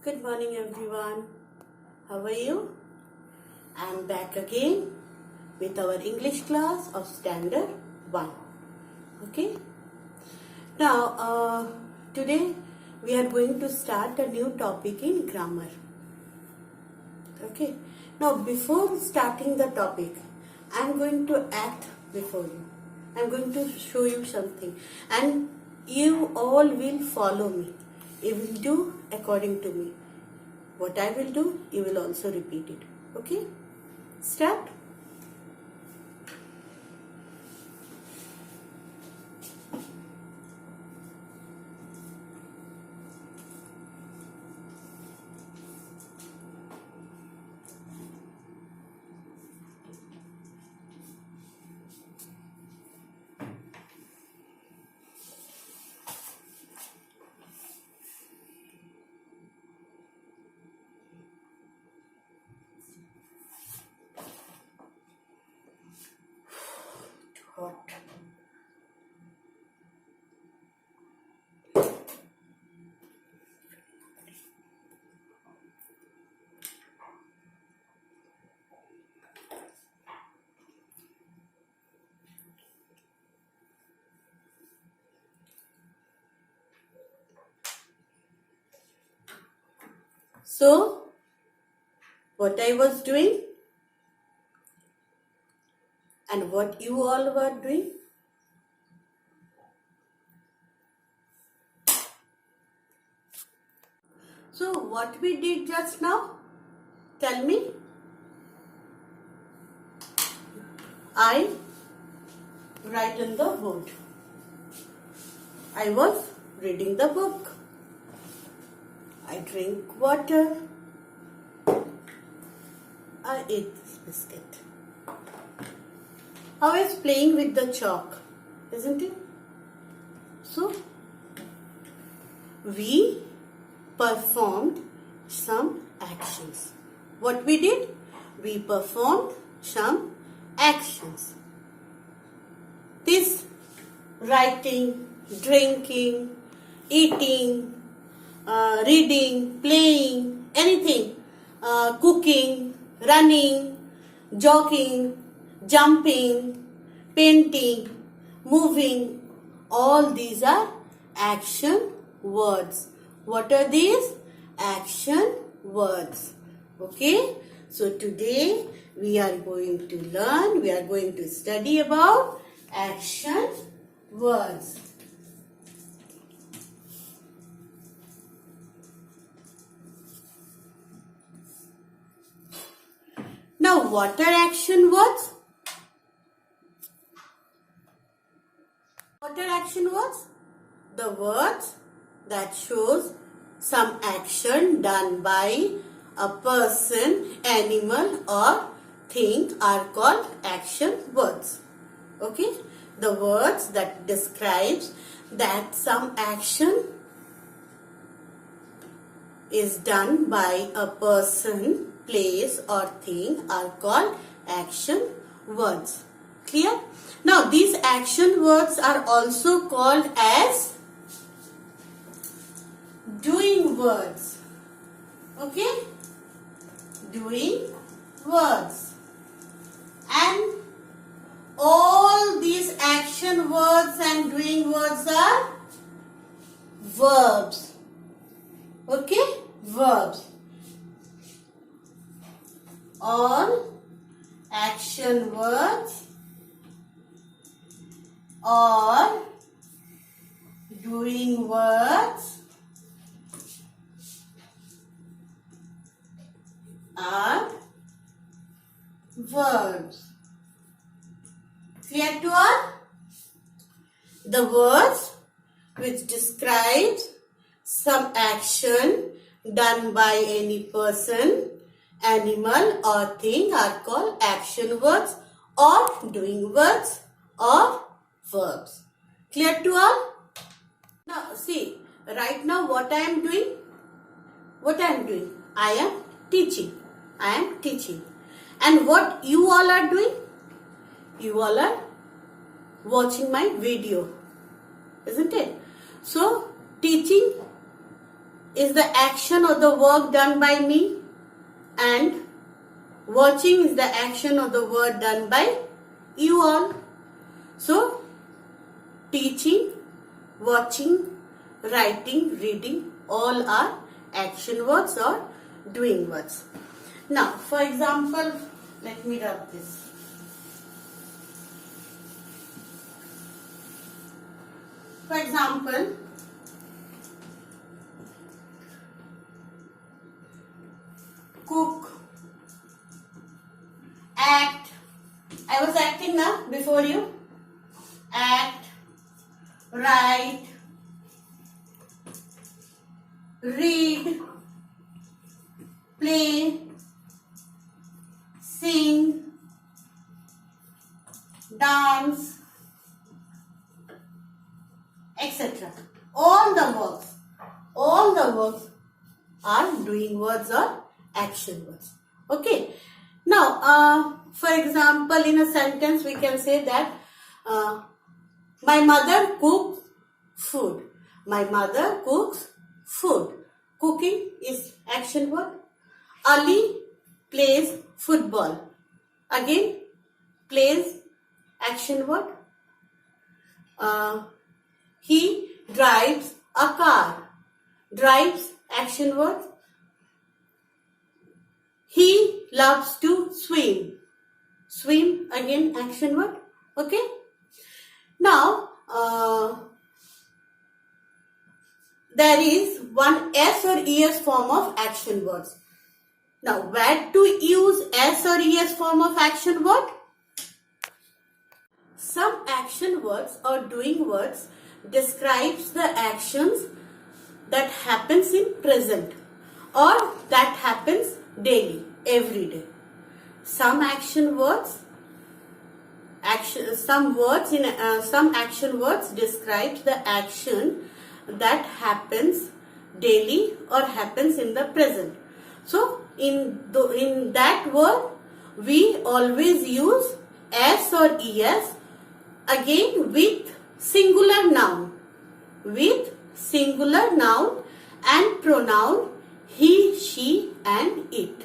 Good morning everyone. How are you? I am back again with our English class of Standard 1. Okay. Now, today we are going to start a new topic in grammar. Okay. Now, before starting the topic, I am going to act before you. I am going to show you something and you all will follow me. You will do according to me. What I will do, you will also repeat it. Okay? Start. Hot. So, what I was doing and what you all were doing. So, what we did just now? Tell me. I write in the board. I was reading the book. I drink water. I ate this biscuit. I was playing with the chalk, isn't it? So, we performed some actions. What we did? We performed some actions. This writing, drinking, eating, reading, playing, anything, cooking, running, jogging, jumping, painting, moving, all these are action words. What are these? Action words. Okay. So today we are going to learn, we are going to study about action words. Now, what are action words? What are action words? The words that shows some action done by a person, animal or thing are called action words. Okay? The words that describes that some action is done by a person, place or thing are called action words. Clear? Now these action words are also called as doing words. Okay? Doing words. And all these action words and doing words are verbs. Okay? Verbs. All action words or doing words are verbs. Clear to all? The words which describes some action done by any person, animal or thing are called action words or doing words or verbs. Clear to all? Now see, right now what I am doing? What I am doing? I am teaching. I am teaching. And what you all are doing? You all are watching my video. Isn't it? So, teaching is the action or the work done by me, and watching is the action or the work done by you all. So, teaching, watching, writing, reading, all are action words or doing words. Now, for example, let me rub this. For example, cook, act. I was acting now before you. Act, write, read, play, sing, dance, etc. All the works are doing words or action words. Okay. Now, for example, in a sentence we can say that my mother cooks food. My mother cooks food. Cooking is action word. Ali plays football. Again, plays action word. He drives a car. Drives action word. He loves to swim. Swim, again action word. Okay. Now, there is one S or ES form of action words. Now, where to use S or ES form of action word? Some action words or doing words describes the actions that happens in present or that happens daily, every day. Some action words some action words describes the action that happens daily or happens in the present. So in that word we always use S or ES, again with singular noun and pronoun he, she and it.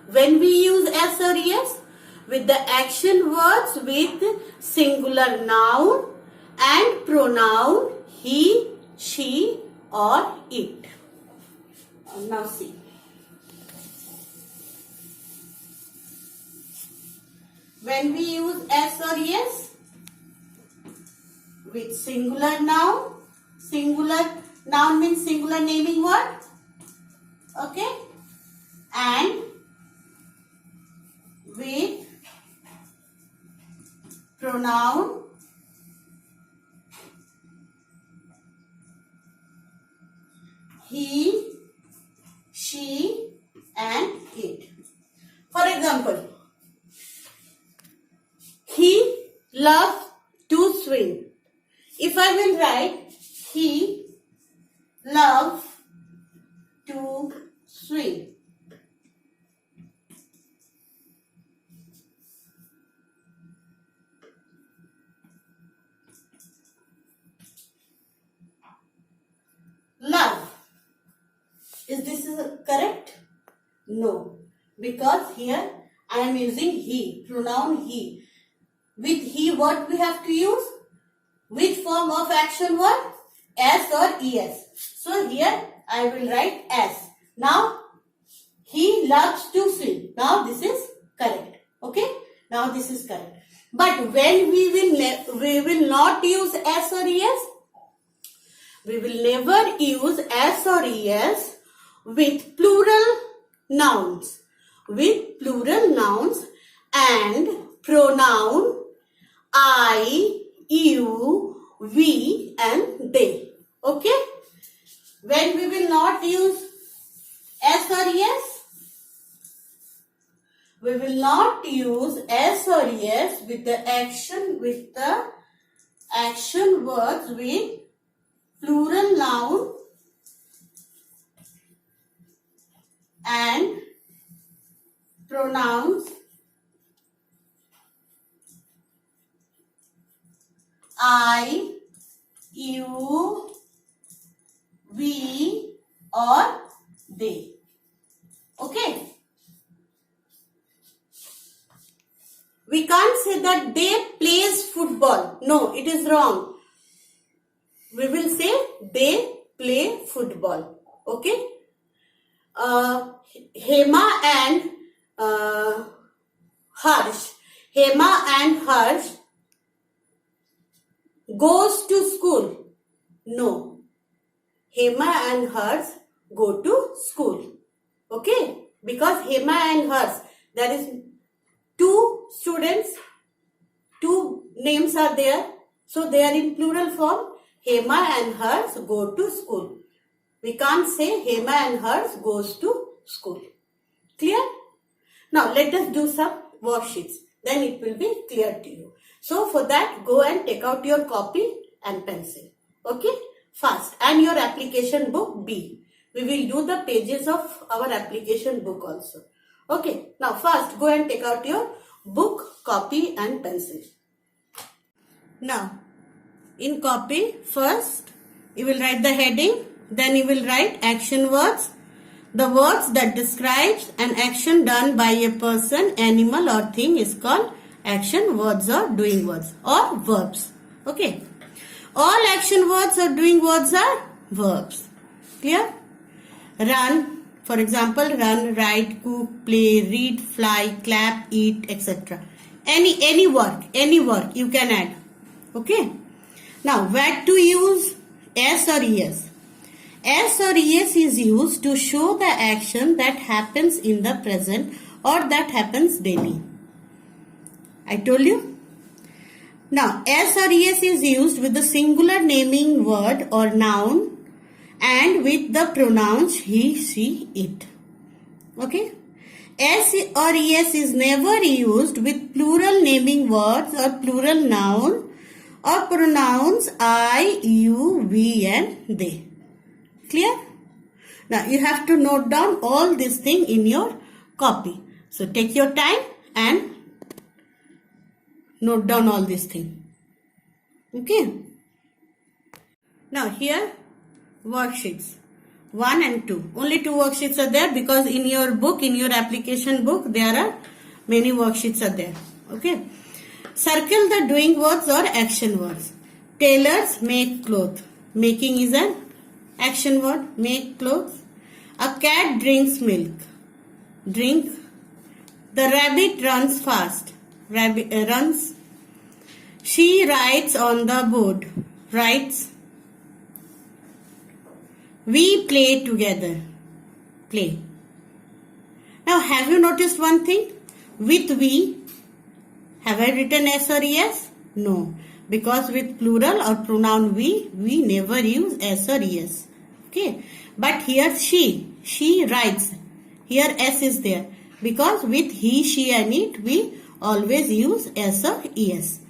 When we use S or ES, with the action words with singular noun and pronoun he, she or it. Now see. When we use S or ES with singular noun means singular naming word. Okay. And with pronoun he, she and it. For example, he loves to swim. If I will write he loves to swim. Love. Is this correct? No. Because here I am using he, pronoun he. With he what we have to use? Which form of action word? S or ES. So here I will write S. Now he loves to swim. Now this is correct. Okay? Now this is correct. But when we will not use S or ES, we will never use S or ES with plural nouns. With plural nouns and pronoun I, you, we and they. Okay? When we will not use S or ES, we will not use S or ES with the action words with plural noun and pronouns I, you, we Okay. We can't say that they plays football. No, it is wrong. We will say they play football. Okay. Hema and Harsh. Hema and Harsh goes to school. No. Hema and Harsh go to school. Okay. Because Hema and Harsh, there is two students, two names are there. So they are in plural form. Hema and Harsh go to school. We can't say Hema and Harsh goes to school. Clear? Now let us do some worksheets. Then it will be clear to you. So for that, go and take out your copy and pencil. Okay? Fast. And your application book B. We will do the pages of our application book also. Okay? Now fast, go and take out your book, copy and pencil. Now, in copy, first you will write the heading, then you will write action words, the words that describes an action done by a person, animal or thing is called action words or doing words or verbs. Okay. All action words or doing words are verbs. Clear? Run, for example, run, write, cook, play, read, fly, clap, eat, etc. Any work you can add. Okay. Now, where to use S or ES? S or ES is used to show the action that happens in the present or that happens daily. I told you. Now, S or ES is used with the singular naming word or noun and with the pronouns he, she, it. Okay. S or ES is never used with plural naming words or plural noun or pronouns I, you, we and they. Clear? Now you have to note down all this thing in your copy. So take your time and note down all this thing. Okay? Now here worksheets 1 and 2. Only 2 worksheets are there because in your book, in your application book, there are many worksheets are there. Okay? Circle the doing words or action words. Tailors make clothes. Making is an action word. Make clothes. A cat drinks milk. Drink. The rabbit runs fast. Rabbit runs. She writes on the board. Writes. We play together. Play. Now have you noticed one thing? With we, have I written S or ES? No. Because with plural or pronoun we never use S or ES. Okay. But here she writes. Here S is there. Because with he, she and it, we always use S or ES.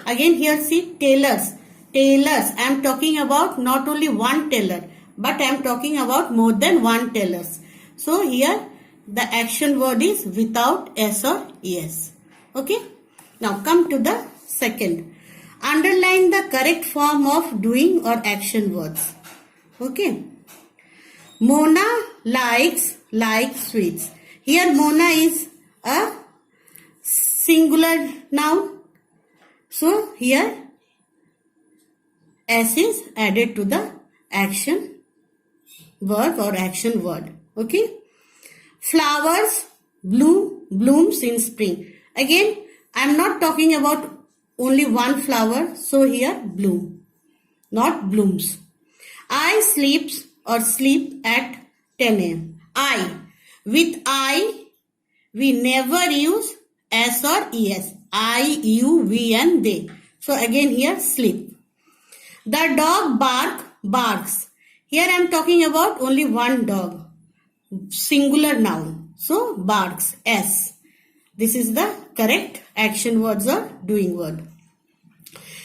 Again here see tailors. Tailors. I am talking about not only one tailor, but I am talking about more than one tailors. So here the action word is without S or ES. Okay. Now come to the second. Underline the correct form of doing or action words. Okay. Mona likes sweets. Here Mona is a singular noun. So here S is added to the action verb or action word. Okay. Flowers blooms in spring. Again, I am not talking about only one flower. So here bloom, not blooms. I sleep at 10 a.m. I. With I, we never use S or ES. I, you, we and they. So again here sleep. The dog barks. Here I am talking about only one dog. Singular noun. So barks. S. This is the correct action words or doing word.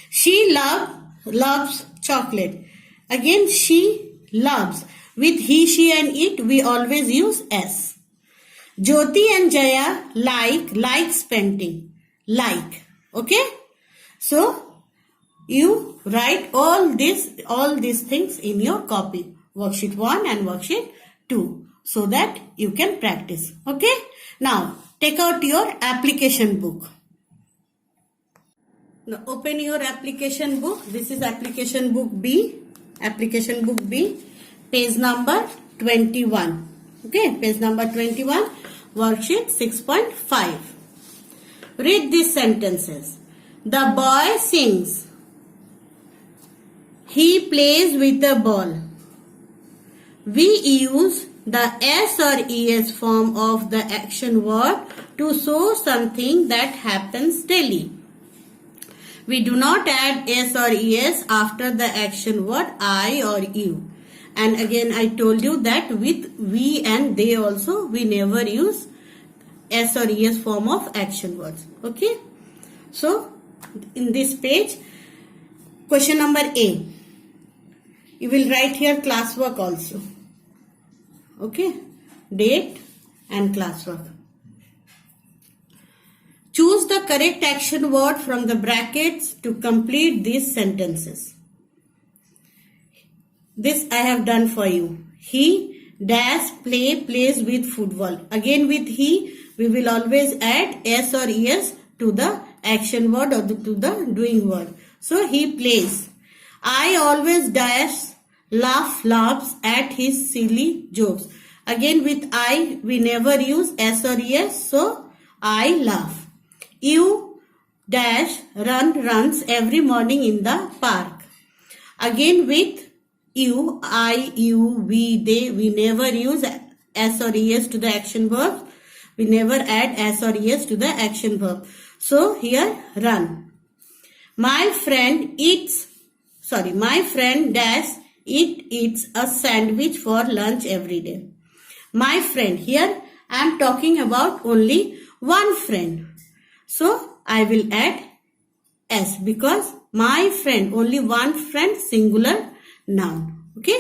She loves chocolate. Again she loves. With he, she and it we always use S. Jyoti and Jaya likes painting. Like. Okay. So you write all these things in your copy. Worksheet 1 and worksheet 2. so that you can practice. Okay. Now take out your application book. Now open your application book. This is application book B. Application book B. Page number 21. Okay. Page number 21. Worksheet 6.5. Read these sentences. The boy sings. He plays with the ball. We use the S or ES form of the action word to show something that happens daily. We do not add S or ES after the action word I or you. And again I told you that with we and they also we never use S or ES form of action words. Okay. So in this page, question number A. You will write here classwork also. Okay. Date and classwork. Choose the correct action word from the brackets to complete these sentences. This I have done for you. He dash plays with football. Again with he, we will always add S or ES to the action word or to the doing word. So he plays. I always laughs at his silly jokes. Again with I, we never use S or ES, so I laugh. You runs every morning in the park. Again with you, I, you, we, they, we never use S or ES to the action verb. We never add S or ES to the action verb. So here run. My friend eats a sandwich for lunch every day. My friend, here I am talking about only one friend. So I will add S because my friend, only one friend, singular noun. Okay.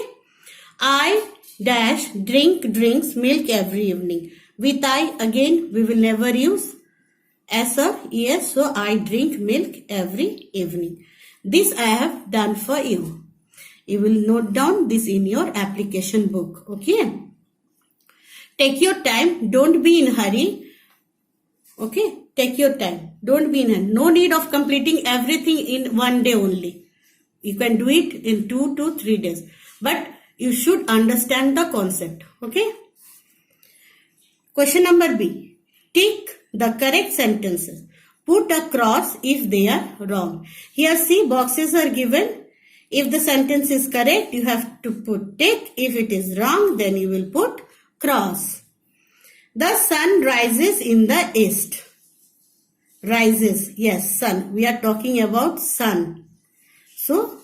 I drinks milk every evening. With I, again we will never use S or ES, so I drink milk every evening. This I have done for you. You will note down this in your application book. Okay. Take your time. Don't be in hurry. Okay. Take your time. Don't be in hurry. No need of completing everything in one day only. You can do it in 2 to 3 days. But you should understand the concept. Okay. Question number B. Tick the correct sentences. Put a cross if they are wrong. Here see boxes are given. If the sentence is correct, you have to put tick. If it is wrong, then you will put cross. The sun rises in the east. Rises. Yes, sun. We are talking about sun. So,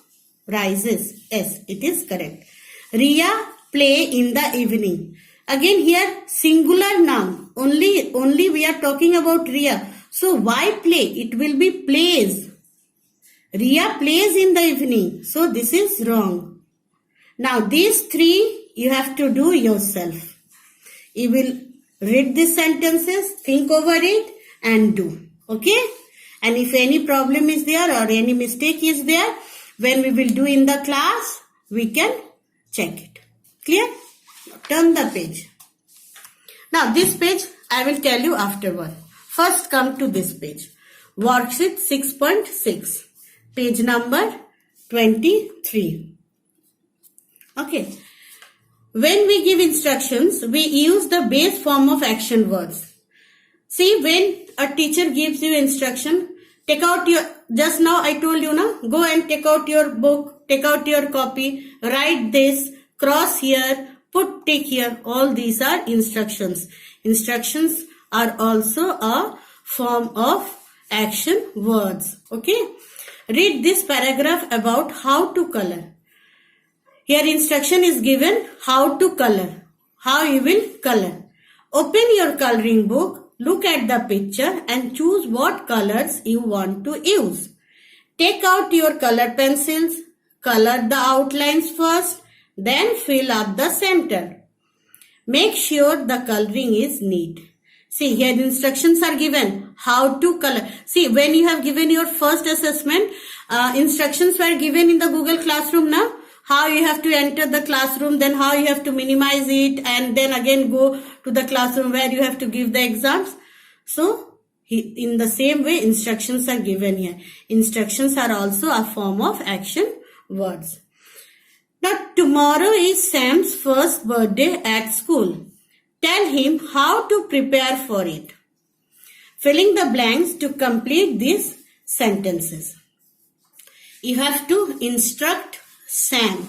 rises. Yes, it is correct. Ria play in the evening. Again here singular noun. Only we are talking about Ria. So why play? It will be plays. Ria plays in the evening. So this is wrong. Now these three you have to do yourself. You will read these sentences, think over it and do. Okay? And if any problem is there or any mistake is there, when we will do in the class, we can check it. Clear? Turn the page. Now this page I will tell you afterward. First come to this page. Worksheet 6.6. Page number 23. Okay. When we give instructions, we use the base form of action words. See, when a teacher gives you instruction, take out your, just now I told you na, go and take out your book, take out your copy, write this, cross here, put tick here. All these are instructions. Instructions are also a form of action words. Okay. Read this paragraph about how to color. Here instruction is given how to color. How you will color. Open your coloring book, look at the picture and choose what colors you want to use. Take out your color pencils, color the outlines first, then fill up the center. Make sure the coloring is neat. See, here instructions are given how to color. See, when you have given your first assessment, instructions were given in the Google Classroom now. how you have to enter the classroom, then how you have to minimize it, and then again go to the classroom where you have to give the exams. So in the same way, instructions are given here. Instructions are also a form of action words. Now tomorrow is Sam's first birthday at school. Tell him how to prepare for it. Filling the blanks to complete these sentences. You have to instruct Sam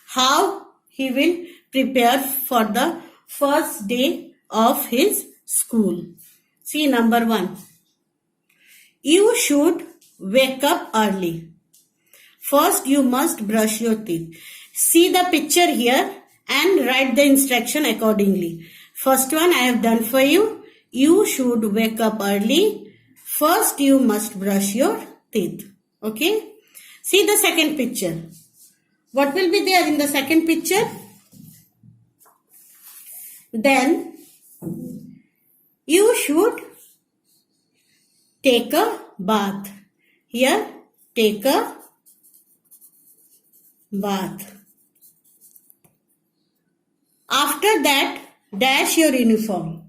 how he will prepare for the first day of his school. See number 1. You should wake up early. First you must brush your teeth. See the picture here and write the instruction accordingly. First one I have done for you. You should wake up early. First you must brush your teeth. Okay. See the second picture. What will be there in the second picture? Then you should take a bath. Here, take a bath. After that, dash your uniform.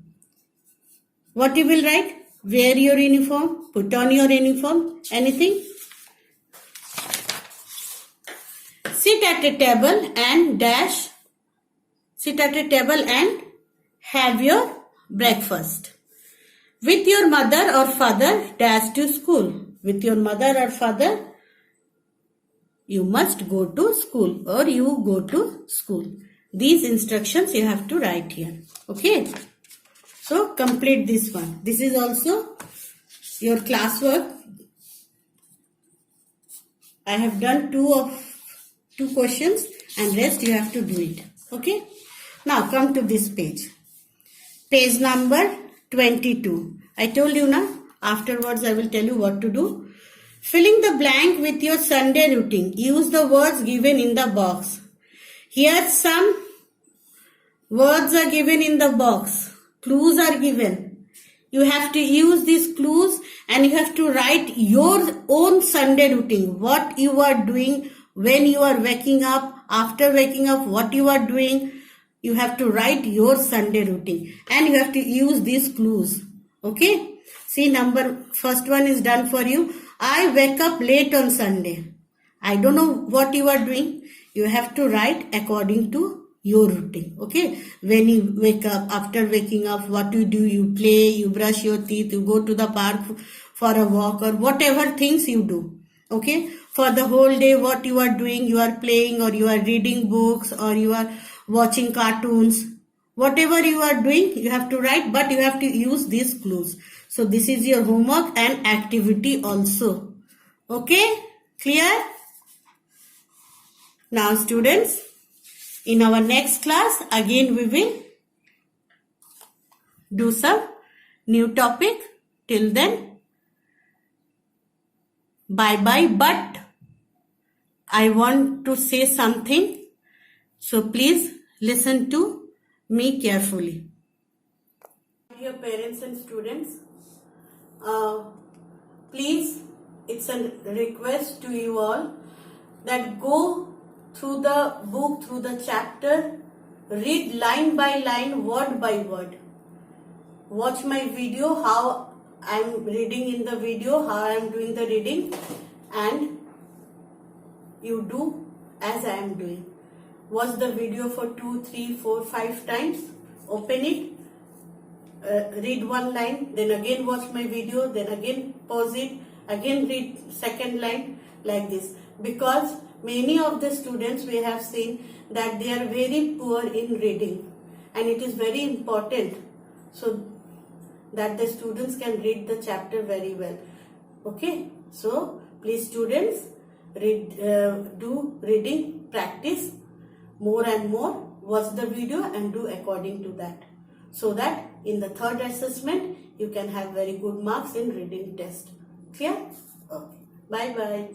What you will write? Wear your uniform. Put on your uniform. Anything? Sit at a table and dash. Sit at a table and have your breakfast. With your mother or father, dash to school. With your mother or father, you must go to school or you go to school. These instructions you have to write here. Okay. So complete this one. This is also your classwork. I have done two questions and rest you have to do it. Okay. Now come to this page. Page number 22. I told you now. Afterwards I will tell you what to do. Filling the blank with your Sunday routine. Use the words given in the box. Here some words are given in the box. Clues are given. You have to use these clues and you have to write your own Sunday routine. What you are doing when you are waking up, after waking up, what you are doing. You have to write your Sunday routine and you have to use these clues. Okay. See first one is done for you. I wake up late on Sunday. I don't know what you are doing. You have to write according to your routine. Okay. When you wake up, after waking up, what you do, you play, you brush your teeth, you go to the park for a walk or whatever things you do. Okay. For the whole day, what you are doing, you are playing or you are reading books or you are watching cartoons. Whatever you are doing, you have to write, but you have to use these clues. So this is your homework and activity also. Okay? Clear? Now students, in our next class, again we will do some new topic. Till then, bye-bye. But I want to say something. So please listen to me carefully. Dear parents and students, please, it's a request to you all that go through the book, through the chapter, read line by line, word by word. Watch my video, how I'm reading in the video, how I'm doing the reading, and you do as I am doing. Watch the video for 2, 3, 4, 5 times. Open it. Read one line, then again watch my video, then again pause it, again read second line, like this. Because many of the students we have seen that they are very poor in reading, and it is very important so that the students can read the chapter very well. Okay, so please students, do reading practice more and more. Watch the video and do according to that, so that in the third assessment you can have very good marks in reading test. Clear? Okay. Bye bye.